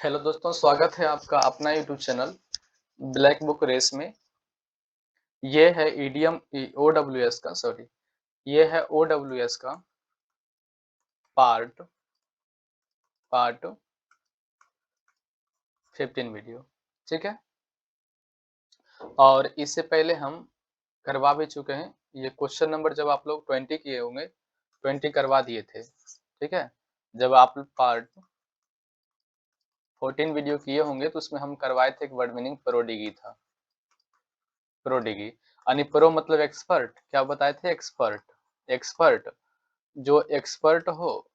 Hello दोस्तों, स्वागत है आपका अपना YouTube channel Black Book Race में। ये है ईडीएम ओडब्ल्यूएस का सॉरी ये है ओडब्ल्यूएस का पार्ट पार्ट 15 वीडियो। ठीक है, और इससे पहले हम करवा भी चुके हैं। ये क्वेश्चन नंबर जब आप लोग 20 किए होंगे, 20 करवा दिए थे। ठीक है, जब आप पार्ट 14 वीडियो किए होंगे तो उसमें हम करवाए थे एक वर्ड मीनिंग प्रोडिगी था। प्रोडिगी यानी प्रो मतलब एक्सपर्ट, क्या बताए थे? एक्सपर्ट। एक्सपर्ट जो एक्सपर्ट हो।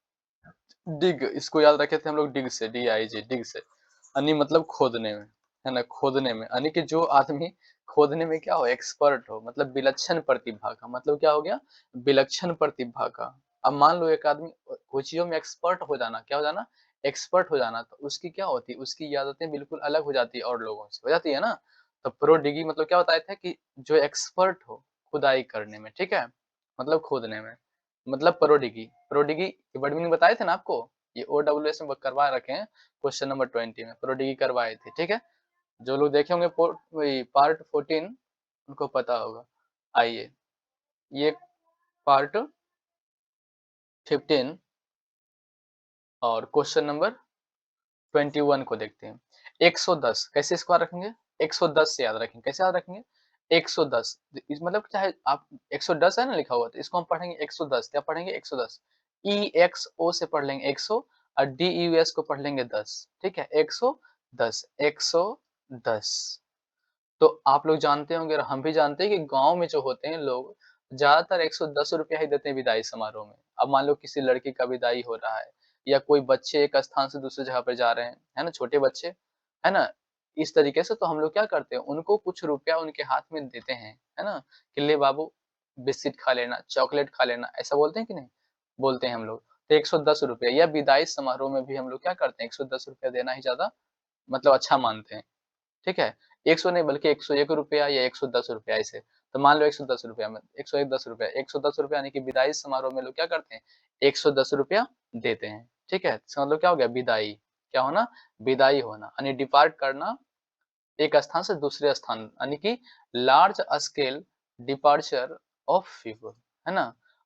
डिग, इसको याद रखे थे हम लोग, डिग से, DIG, डिग से यानी मतलब खोदने में, है ना, खोदने में यानी कि जो आदमी खोदने में क्या हो, एक्सपर्ट हो, मतलब विलक्षण प्रतिभा का मतलब क्या हो गया? विलक्षण प्रतिभा का। अब मान लो एक आदमी कोई चीजों में एक्सपर्ट हो जाना, क्या हो जाना? एक्सपर्ट हो जाना, तो उसकी क्या होती है? उसकी आदतें बिल्कुल अलग हो जाती है और लोगों से, हो जाती है ना। तो प्रो डिगी मतलब क्या बताया था कि जो एक्सपर्ट हो खुदाई करने में, ठीक है, मतलब खोदने में, मतलब प्रोडिगी। प्रोडिगी के वर्ड मीनिंग बताए थे ना आपको, ये OWS में करवा रखे हैं क्वेश्चन नंबर 20 में, प्रोडिगी करवाए थे। ठीक है, जो लोग देखे होंगे वही पार्ट 14 उनको पता होगा। आइए, ये पार्ट 15 और क्वेश्चन नंबर 21 को देखते हैं। 110 कैसे स्क्वायर रखेंगे? 110 से याद रखेंगे। कैसे याद रखेंगे? 110 इस मतलब चाहे आप 110 है ना लिखा हुआ, तो इसको हम पढ़ेंगे 110। क्या पढ़ेंगे? 110। EXO से पढ़ लेंगे 100 और DUS को पढ़ लेंगे 10। ठीक है, 110 110। तो आप लोग जानते होंगे और हम भी जानते हैं कि गाँव में जो होते हैं लोग ज़्यादातर 110 रुपया ही देते हैं विदाई समारोह में। अब मान लो किसी लड़की का विदाई हो रहा है या कोई बच्चे एक स्थान से दूसरी जगह पे जा रहे हैं, है ना, छोटे बच्चे, है ना? इस तरीके से तो हम लोग क्या करते हैं, उनको कुछ रुपया उनके हाथ में देते हैं, है ना? कि ले बाबू बिस्किट खा लेना, चॉकलेट खा लेना, ऐसा बोलते हैं कि नहीं? बोलते हैं हम लोग। तो 110 रुपया या विदाई समारोह में भी हम लोग क्या करते हैं, 110 रुपया देना ही ज़्यादा मतलब अच्छा मानते हैं। ठीक है? 100 नहीं बल्कि 101 रुपया या 110 रुपया ऐसे। तो मान लो 110 रुपया में 101 10 रुपया, 110 रुपया यानी कि विदाई समारोह में लोग क्या करते हैं? 110 रुपया देते हैं। ठीक है? इसका मतलब क्या हो गया? विदाई। क्या होना? विदाई होना यानी डिपार्ट करना एक स्थान से दूसरे स्थान, यानी कि large scale departure of people, है ना?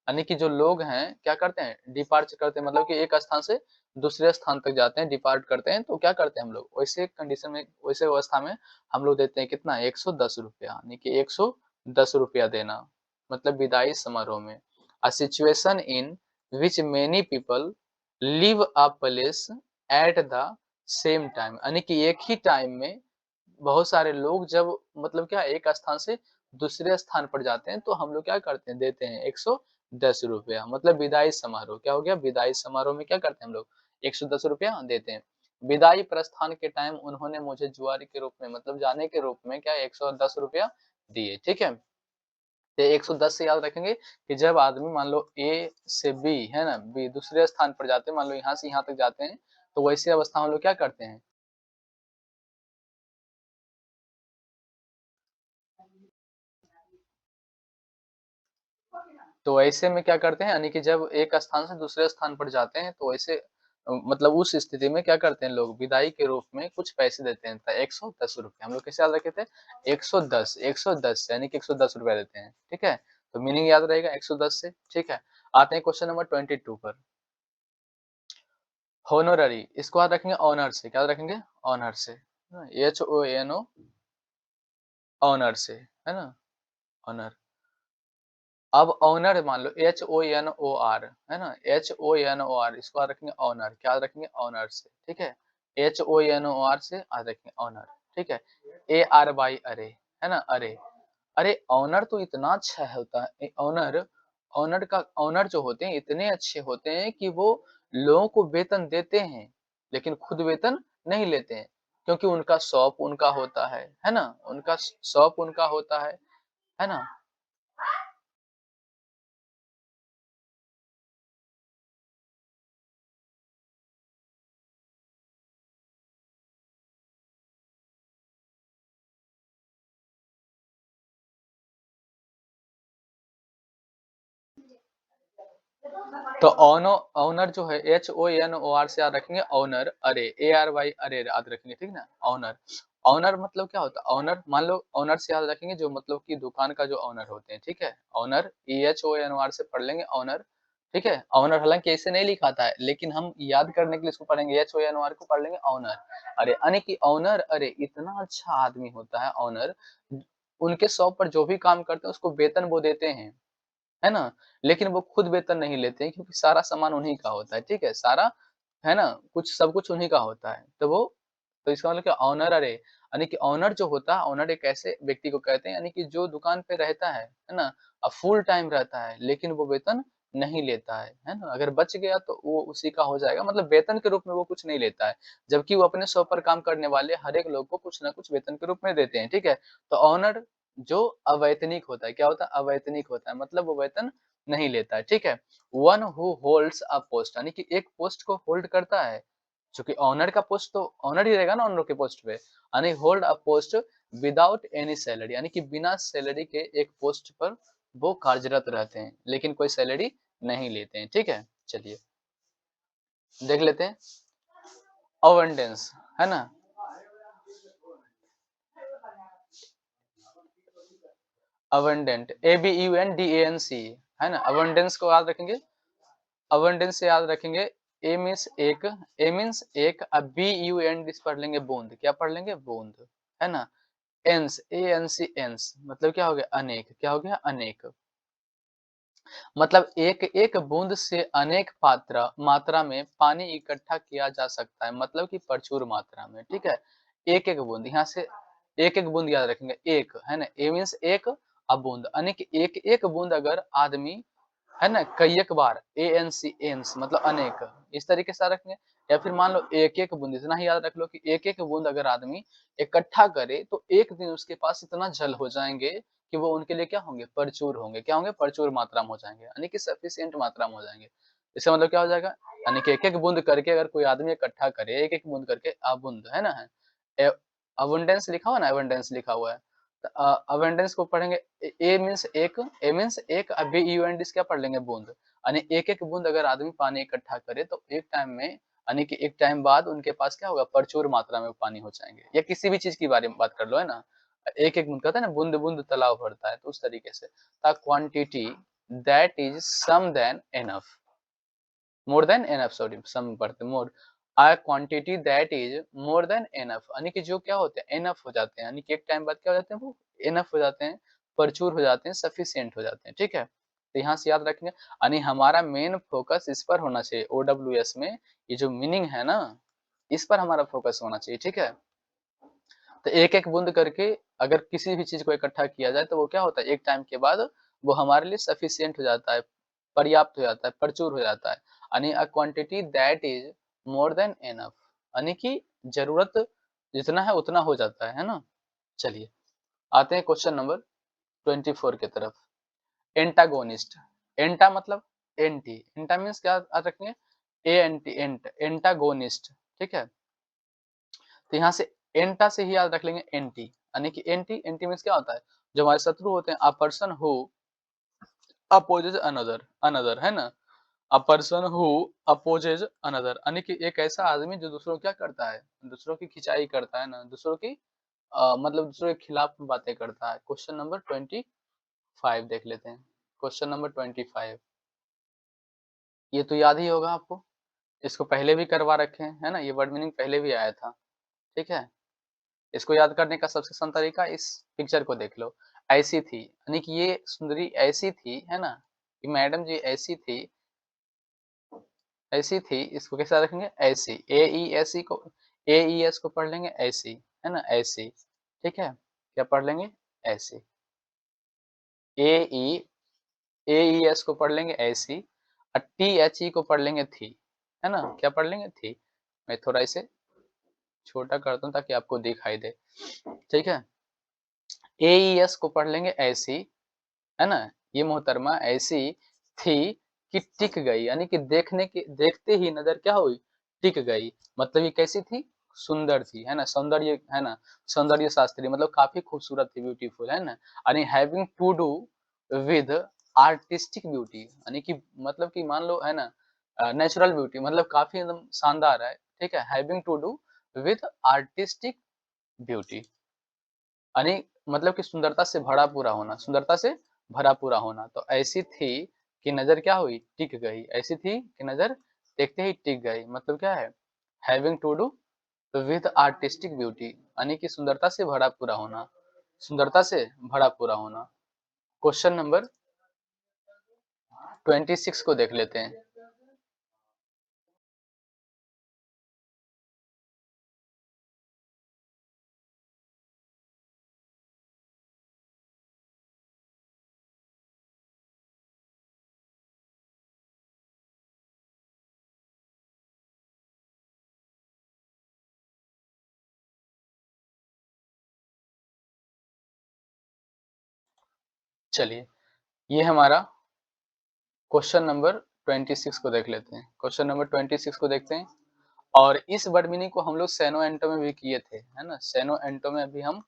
यानी कि जो लोग हैं क्या करते हैं? डिपार्च करते हैं, मतलब कि एक स्थान से दूसरे स्थान तक जाते हैं, डिपार्ट करते हैं, तो क्या करते हैं हम लोग? वैसे कंडीशन में, वैसे अवस्था में हम लोग देते हैं कितना? 110 रुपया, यानी कि 110 रुपया देना, मतलब विदाई समारोह में। A situation in which many people leave a place at the same time, यानी कि एक ही टाइम में बहुत सारे लोग जब मतलब क्या एक स्थान से दूसरे स्थान पर जाते हैं, तो हम लोग क्या करते हैं? देते हैं 110 रुपया, मतलब विदाई समारोह। क्या हो गया? विदाई समारोह में क्या करते हैं हम लोग? 110 रुपया देते हैं। विदाई प्रस्थान के टाइम उन्होंने मुझे जुआरी के रूप में, मतलब जाने के रूप में क्या 110 रुपया दिए। ठीक है, तो 110 से याद रखेंगे कि जब आदमी मान लो ए से बी, है ना, बी दूसरे स्थान पर जाते हैं, मान लो यहाँ से यहाँ तक जाते हैं, तो वैसी अवस्था में हम लोग क्या करते हैं? तो ऐसे में क्या करते हैं, यानी कि जब एक स्थान से दूसरे स्थान पर जाते हैं, तो ऐसे मतलब उस स्थिति में क्या करते हैं लोग? विदाई के रूप में कुछ पैसे देते हैं। 110 रुपये हम लोग कैसे याद रखे थे? 110 110 यानी कि 110 रुपया देते हैं। ठीक है, तो मीनिंग याद रहेगा 110 से। ठीक है, आते हैं क्वेश्चन नंबर 22 पर। होनोररी, इसको याद रखेंगे ऑनर से। क्या याद रखेंगे? ऑनर से, HONO, ऑनर से, है ना, ऑनर। अब ऑनर मान लो HONOR, है ना, HONOR, इसको याद रखेंगे ऑनर। क्या याद रखेंगे? ऑनर से। ठीक है, HONOR से याद रखेंगे ऑनर। ठीक है, ARY अरे, है ना, अरे। अरे ऑनर तो इतना अच्छा होता है ऑनर। ऑनर का ऑनर जो होते हैं इतने अच्छे होते हैं कि वो लोगों को वेतन देते हैं, लेकिन खुद वेतन नहीं लेते हैं, क्योंकि उनका शॉप उनका होता है ना, उनका शॉप उनका होता है ना। तो ऑनर जो है HONOR से याद रखेंगे ऑनर, अरे ARY अरे याद रखेंगे, ठीक ना। ऑनर, ऑनर मतलब क्या होता है? ऑनर, मान लो ऑनर से याद रखेंगे जो मतलब कि दुकान का जो ऑनर होते हैं, ठीक है। ऑनर EHONOR से पढ़ लेंगे ऑनर, ठीक है। ऑनर हालांकि ऐसे नहीं लिखा था, लेकिन हम याद करने के लिए इसको पढ़ेंगे, HONOR को पढ़ लेंगे ऑनर। अरे यानी कि ऑनर, अरे इतना अच्छा आदमी होता है ऑनर, उनके शॉप पर जो भी काम करते हैं उसको वेतन वो देते हैं, है ना? लेकिन वो खुद वेतन नहीं लेते हैं क्योंकि सारा सामान उन्हीं का होता है, ठीक है? सारा, है ना? कुछ सब कुछ उन्हीं का होता है। तो इसका मतलब क्या, ऑनर, अरे यानी कि ऑनर जो होता है, ऑनर एक ऐसे व्यक्ति को कहते हैं यानी कि जो दुकान पे रहता है ना? फुल टाइम रहता है, लेकिन वो वेतन नहीं लेता है ना? अगर बच गया तो वो उसी का हो जाएगा, मतलब वेतन के रूप में वो कुछ नहीं लेता है, जबकि वो अपने शॉप पर काम करने वाले हर एक लोग को कुछ ना कुछ वेतन के रूप में देते हैं, ठीक है? तो ऑनर जो अवैतनिक होता है, क्या होता है? अवैतनिक होता है, मतलब वो वेतन नहीं लेता है, ठीक है। One who holds a post यानी कि एक पोस्ट को होल्ड करता है, चूंकि ऑनर का पोस्ट तो ऑनर ही रहेगा ना, ऑनर के पोस्ट पे, यानी hold a post without any salary, यानी कि बिना सैलरी के एक पोस्ट पर वो कार्यरत रहते हैं, लेकिन कोई सैलरी नहीं लेते हैं, ठीक है। चलिए देख लेते हैं अवेंडेंस, है ना। अवेंडेंट, ABUNDANC, है ना। अवेंडेंस को याद रखेंगे, अवेंडेंस से याद रखेंगे, ए मीन्स एक, ए मीन्स एक, अब BUND पढ़ लेंगे बूंद, क्या पढ़ लेंगे? बूंद, है ना। एंस, ANC एंस मतलब क्या हो गया? अनेक, क्या हो गया? अनेक, मतलब एक एक बूंद से अनेक पात्र मात्रा में पानी इकट्ठा किया जा सकता है, मतलब कि प्रचुर मात्रा में, ठीक है। एक एक बूंद, यहाँ से एक एक बूंद याद रखेंगे, एक, है ना। ए मीन्स एक, अब बूंद यानी कि एक एक बूंद अगर आदमी, है ना, कई एक बार, ANC एंस मतलब अनेक, इस तरीके से याद रखेंगे। या फिर मान लो एक एक बूंद, इतना ही याद रख लो कि एक एक बूंद अगर आदमी इकट्ठा करे तो एक दिन उसके पास इतना जल हो जाएंगे कि वो उनके लिए क्या होंगे? प्रचुर होंगे, क्या होंगे? प्रचुर मात्रा में हो जाएंगे, यानी कि सफिशिएंट मात्रा में हो जाएंगे। इसका मतलब क्या हो जाएगा? यानी कि एक एक बूंद करके अगर कोई आदमी इकट्ठा करे, एक एक बूंद करके अबुंद, है ना, है अबुंडेंस लिखा हुआ ना, अबुंडेंस लिखा हुआ है। अबुंडेंस को पढ़ेंगे, ए मीन्स एक, ए मीन्स एक, अभी यूएनडी क्या पढ़ लेंगे? बूंद, यानी एक एक बूंद अगर आदमी पानी इकट्ठा करे तो एक टाइम में, यानी कि एक टाइम बाद उनके पास क्या होगा? प्रचुर मात्रा में पानी हो जाएंगे, या किसी भी चीज की बारे में बात कर लो, है ना। एक एक बूंद कहते हैं ना, बूंद बूंद तालाब भरता है, तो उस तरीके से the quantity that is some than enough, more than enough, sorry some पढ़ते more, uh quantity that is more than enough, यानी कि जो क्या होते हैं? एनफ हो जाते हैं, यानी कि एक टाइम बाद क्या हो जाते हैं? वो एनफ हो जाते हैं, प्रचुर हो जाते हैं, सफिशिएंट हो जाते हैं, ठीक है। तो यहाँ से याद रखेंगे, यानी हमारा मेन फोकस इस पर होना चाहिए, OWS में ये जो मीनिंग है ना, इस पर हमारा फोकस होना चाहिए, ठीक है। तो एक एक बूंद करके अगर किसी भी चीज को इकट्ठा किया जाए तो वो क्या होता है? एक टाइम के बाद वो हमारे लिए सफिशिएंट हो जाता है, पर्याप्त हो जाता है, प्रचुर हो जाता है, यानी a quantity that is more than enough, यानी कि जरूरत जितना है उतना हो जाता है ना। चलिए आते हैं क्वेश्चन नंबर 24 की तरफ। एंटागोनिस्ट, एंटा मतलब एंटी, एंटा मीन्स क्या याद रखेंगे? एंटागोनिस्ट, ठीक है। तो यहाँ से एंटा से ही याद रख लेंगे एंटी, यानी कि एंटी, एंटी मीन्स क्या होता है? जो हमारे शत्रु होते हैं, a person who opposes another, another, है ना। A person who opposes another, यानी कि एक ऐसा आदमी जो दूसरों को क्या करता है? दूसरों की खिंचाई करता है ना, दूसरों की मतलब दूसरों के खिलाफ बातें करता है। क्वेश्चन नंबर 25 देख लेते हैं। क्वेश्चन नंबर 25, ये तो याद ही होगा आपको, इसको पहले भी करवा रखे हैं, है ना। ये वर्ड मीनिंग पहले भी आया था, ठीक है। इसको याद करने का सबसे आसान तरीका, इस पिक्चर को देख लो। ऐसी थी, यानी कि ये सुंदरी ऐसी थी, है ना, कि मैडम जी ऐसी थी, ऐसी थी, इसको कैसे याद रखेंगे? ऐसी, AES को पढ़ लेंगे ऐसी, है ना, ऐसी, ठीक है। क्या पढ़ लेंगे? ऐसी। ए ई एस को पढ़ लेंगे ऐसी, और THE को पढ़ लेंगे थी, है ना। क्या पढ़ लेंगे? थी। मैं थोड़ा इसे छोटा करता हूँ ताकि आपको दिखाई दे, ठीक है। AES को पढ़ लेंगे ऐसी, है ना। ये मोहतरमा ऐसी थी कि टिक गई, यानी कि देखने के देखते ही नजर क्या हुई? टिक गई, मतलब ये कैसी थी? सुंदर थी, है ना, सौंदर्य, है ना, सौंदर्य शास्त्री मतलब काफी खूबसूरत थी, ब्यूटीफुल, है ना। यानी having to do with artistic beauty, यानी कि मतलब कि मान लो है ना नेचुरल ब्यूटी, मतलब काफ़ी एकदम शानदार है, ठीक है? Having to do with artistic beauty, यानी मतलब कि सुंदरता से भरा पूरा होना, सुंदरता से भरा पूरा होना। तो ऐसी थी कि नज़र क्या हुई? टिक गई, ऐसी थी कि नज़र देखते ही टिक गई, मतलब क्या है? Having to do with artistic beauty, यानी कि सुंदरता से भरा पूरा होना, सुंदरता से भरा पूरा होना। क्वेश्चन नंबर 26 को देख लेते हैं। चलिए, ये हमारा क्वेश्चन नंबर 26 को देख लेते हैं। क्वेश्चन नंबर 26 को देखते हैं और इस वर्ड मीनिंग को हम लोग सेनो एंटो में भी किए थे, है ना? सेनो एंटो में भी हम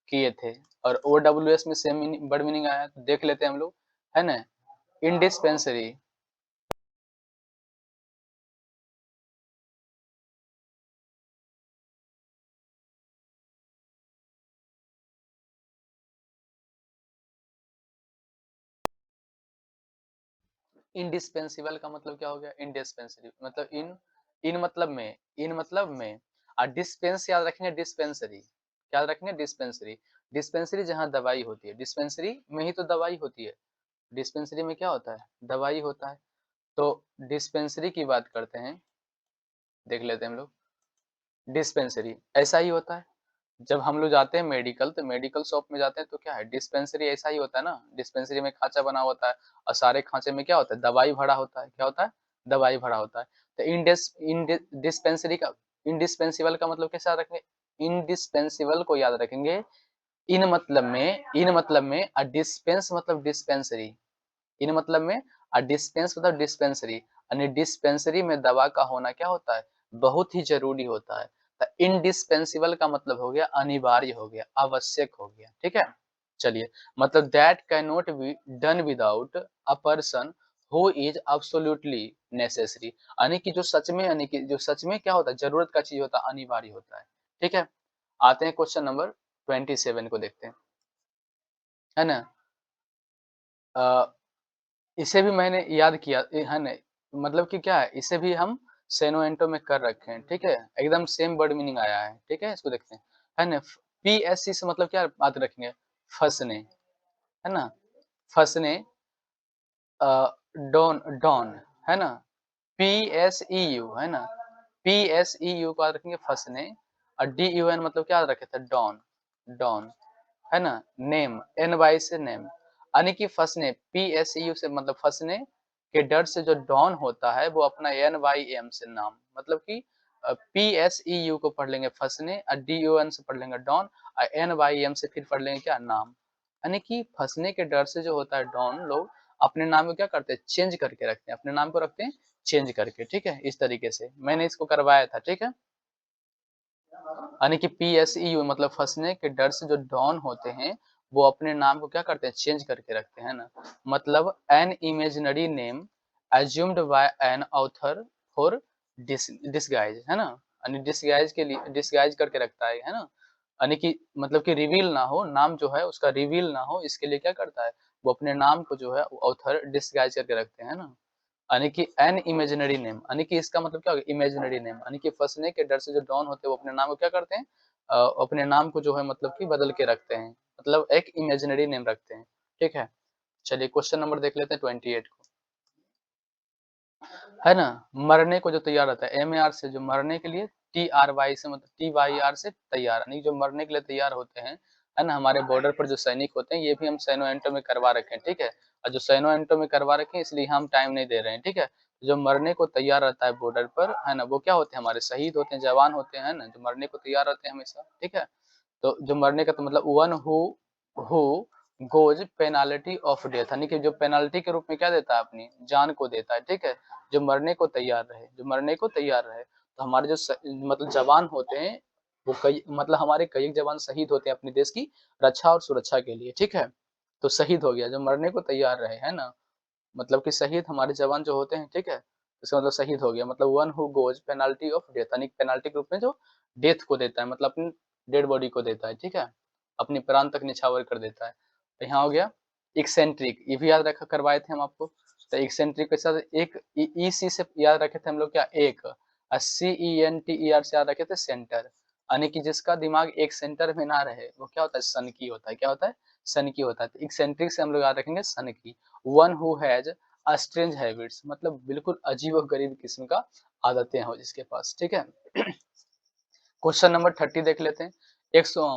किए थे और ओडब्ल्यूएस में सेम मीनिंग वर्ड मीनिंग आया, तो देख लेते हैं हम लोग, है ना? इंडिस्पेंसरी, इंडिस्पेंसिबल का मतलब क्या हो गया? इंडिस्पेंसरी मतलब इन मतलब में, इन मतलब में, और डिस्पेंस याद रखेंगे, डिस्पेंसरी याद रखेंगे, डिस्पेंसरी, डिस्पेंसरी जहाँ दवाई होती है, डिस्पेंसरी में ही तो दवाई होती है, डिस्पेंसरी में क्या होता है? दवाई होता है। तो डिस्पेंसरी की बात करते हैं, देख लेते हैं हम लोग। डिस्पेंसरी ऐसा ही होता है, जब हम लोग जाते हैं मेडिकल, तो मेडिकल शॉप में जाते हैं तो क्या है? डिस्पेंसरी ऐसा ही होता है ना, डिस्पेंसरी में खांचा बना होता है और सारे खांचे में क्या होता है? दवाई भरा होता है, क्या होता है? दवाई भरा होता है। तो डिस्पेंसरी का, इंडिस्पेंसिबल का मतलब कैसे याद रखेंगे? इंडिस्पेंसिबल को याद रखेंगे इन मतलब में, इन मतलब में, और डिस्पेंस मतलब डिस्पेंसरी, इन मतलब में, और डिस्पेंस मतलब डिस्पेंसरी, यानी डिस्पेंसरी में दवा का होना क्या होता है? बहुत ही जरूरी होता है। तो इनडिस्पेंसिबल का मतलब हो गया अनिवार्य, हो गया आवश्यक, हो गया, ठीक है? चलिए, मतलब that can not be done without a person who is absolutely necessary, यानी कि जो सच में, यानी कि जो सच में क्या होता है? जरूरत का चीज होता है, अनिवार्य होता है, ठीक है? आते हैं क्वेश्चन नंबर 27 को देखते हैं, है ना? इसे भी मैंने याद किया है ना, मतलब कि क्या है, इसे भी हम सेनोएंटो में कर रखे हैं, ठीक है? एकदम सेम वर्ड मीनिंग आया है, ठीक है? इसको देखते हैं, है ना? पीएससी से मतलब क्या बात रखेंगे? फंसने, है ना? फंसने, डॉन, डॉन, है ना? पीएसईयू, है ना? पीएसईयू को याद रखेंगे फंसने, और डीयूएन मतलब क्या याद रखे थे? डॉन, डॉन, है ना? नेम, एनवाई से नेम, यानी कि फंसने, पीएसयू से मतलब फंसने के डर से जो डॉन होता है वो अपना एनवाईएम से नाम, मतलब कि पीएसईयू को पढ़ लेंगे फंसने, और डीओएन से पढ़ लेंगे डॉन, और एनवाईएम से फिर पढ़ लेंगे क्या? नाम, यानी कि फंसने के डर से जो होता है डॉन लोग अपने नाम को क्या करते हैं? चेंज करके रखते हैं, अपने नाम को रखते हैं चेंज करके, ठीक है? इस तरीके से मैंने इसको करवाया था, ठीक है? यानी कि पीएसईयू मतलब फंसने के डर से जो डॉन होते हैं वो अपने नाम को क्या करते हैं? चेंज करके रखते हैं ना, मतलब an imaginary name assumed by an author for disguise, है ना? यानी डिसगाइज के लिए, डिसगाइज करके रखता है ना, यानी कि मतलब कि रिवील ना हो, नाम जो है उसका रिवील ना हो, इसके लिए क्या करता है? वो अपने नाम को जो है ऑथर डिसगाइज करके रखते हैं ना, यानी कि एन इमेजिनरी नेम, यानी कि इसका मतलब क्या हो गया? इमेजिनरी नेम, यानी कि फंसने के डर से जो डॉन होते हैं वो अपने नाम को क्या करते हैं? अपने नाम को जो है मतलब कि बदल के रखते हैं, मतलब एक इमेजिनरी नेम रखते हैं, ठीक है? चलिए क्वेश्चन नंबर देख लेते हैं 28 को, है ना? मरने को जो तैयार रहता है, एम ए आर से जो मरने के लिए, टी आर वाई से मतलब टी वाई आर से तैयार, यानी जो मरने के लिए तैयार होते हैं, है ना? हमारे बॉर्डर पर जो सैनिक होते हैं ये भी हम सैनो एंटो में करवा रखे हैं, ठीक है? और जो सैनो एंटो में करवा रखे हैं इसलिए हम टाइम नहीं दे रहे हैं, ठीक है? जो मरने को तैयार रहता है बॉर्डर पर, है ना? वो क्या होते हैं? हमारे शहीद होते हैं, जवान होते हैं, है ना? जो मरने को तैयार रहते हैं हमेशा, ठीक है? तो जो मरने का तो मतलब one who goes penalty of death, यानी कि जो पेनाल्टी के रूप में क्या देता है? अपनी जान को देता है, ठीक है? जो मरने को तैयार रहे, जो मरने को तैयार रहे, तो हमारे जो मतलब जवान होते हैं वो कई, मतलब हमारे कई जवान शहीद होते हैं अपने देश की रक्षा और सुरक्षा के लिए, ठीक है? तो शहीद हो गया, जो मरने को तैयार रहे, है ना? मतलब कि शहीद हमारे जवान जो होते हैं, ठीक है? इसका मतलब शहीद हो गया, मतलब one who goes penalty of death, यानी पेनल्टी के रूप में जो डेथ को देता है, मतलब अपनी डेड बॉडी को देता है, ठीक है? अपनी प्राण तक न्यौछावर कर देता है। तो यहाँ हो गया एक्सेंट्रिक, ये भी याद रखा करवाए थे हम आपको। तो एक्सेंट्रिक के साथ एक ई सी से याद रखे थे हम लोग क्या? एक, और CENTER से याद रखे थे सेंटर, यानी कि जिसका दिमाग एक सेंटर में ना रहे, वो क्या होता है? सनकी होता है। क्या होता है? सनकी होता है। तो एक्सेंट्रिक से हम लोग याद रखेंगे सनकी। One who has strange habits, मतलब बिल्कुल अजीब-ओ-गरीब किस्म का आदतें हो जिसके पास, ठीक है? क्वेश्चन नंबर 30 देख लेते हैं। एक सौ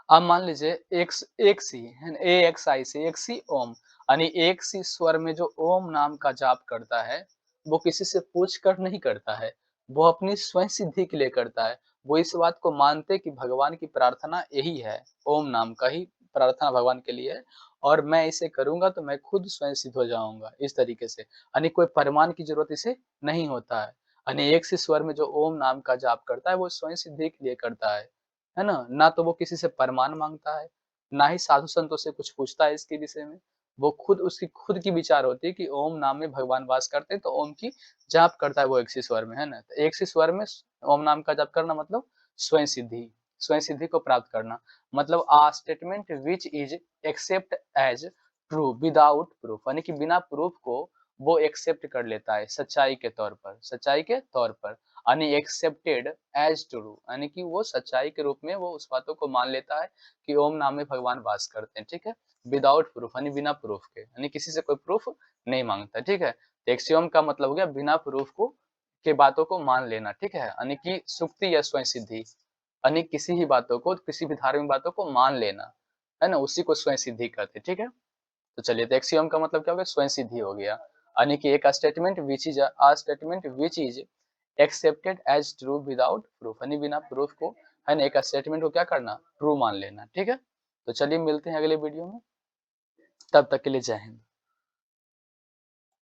अब मान लीजिए एक सी है ना, AXI से एक सी ओम, यानी एक सी स्वर में जो ओम नाम का जाप करता है, वो किसी से पूछ कर नहीं करता है, वो अपनी स्वयं सिद्धि के लिए करता है। वो इस बात को मानते कि भगवान की प्रार्थना यही है, ओम नाम का ही प्रार्थना भगवान के लिए है, और मैं इसे करूँगा तो मैं खुद स्वयं सिद्ध हो जाऊँगा, इस तरीके से। यानी कोई प्रमाण की ज़रूरत इसे नहीं होता है। यानी एक सी स्वर में जो ओम नाम का जाप करता है, वो स्वयं सिद्धि के लिए करता है ना? ना तो वो किसी से प्रमाण माँगता है, ना ही साधु-संतों से कुछ पूछता है इसके विषय में। वो खुद उसकी खुद की विचार होती है कि ओम नाम में भगवान वास करते हैं, तो ओम की जाप करता है वो एक सी स्वर में, है ना? तो एक सी स्वर में ओम नाम का जाप करना मतलब स्वयं सिद्धि को प्राप्त करना। मतलब statement which is accept as true without proof, यानी कि बिना प्रूफ को वो एक्सेप्ट कर लेता है सच्चाई के तौर पर। यानी एक्सेप्टेड एज ट्रू, यानी कि वो सच्चाई के रूप में वो उस बातों को मान लेता है कि ओम नाम में भगवान वास करते हैं, ठीक है? विदाउट प्रूफ, यानी बिना प्रूफ के, यानी किसी से कोई प्रूफ नहीं मांगता, ठीक है? एक्सियोम का मतलब हो गया बिना प्रूफ को के बातों को मान लेना, ठीक है? यानी कि सुक्ति या स्वयं सिद्धि, यानी किसी ही बातों को, किसी भी धार्मिक बातों को मान लेना, है ना? उसी को स्वयं सिद्धि कहते हैं, ठीक है? तो चलिए, तो एक्सियम का मतलब क्या हो गया? स्वयं सिद्धि हो गया। यानी कि एक statement which is accepted as true without proof, यानी बिना प्रूफ को, है ना, एक स्टेटमेंट को क्या करना? ट्रू मान लेना, ठीक है? तो चलिए मिलते हैं अगले वीडियो में, तब तक के लिए जय हिंद।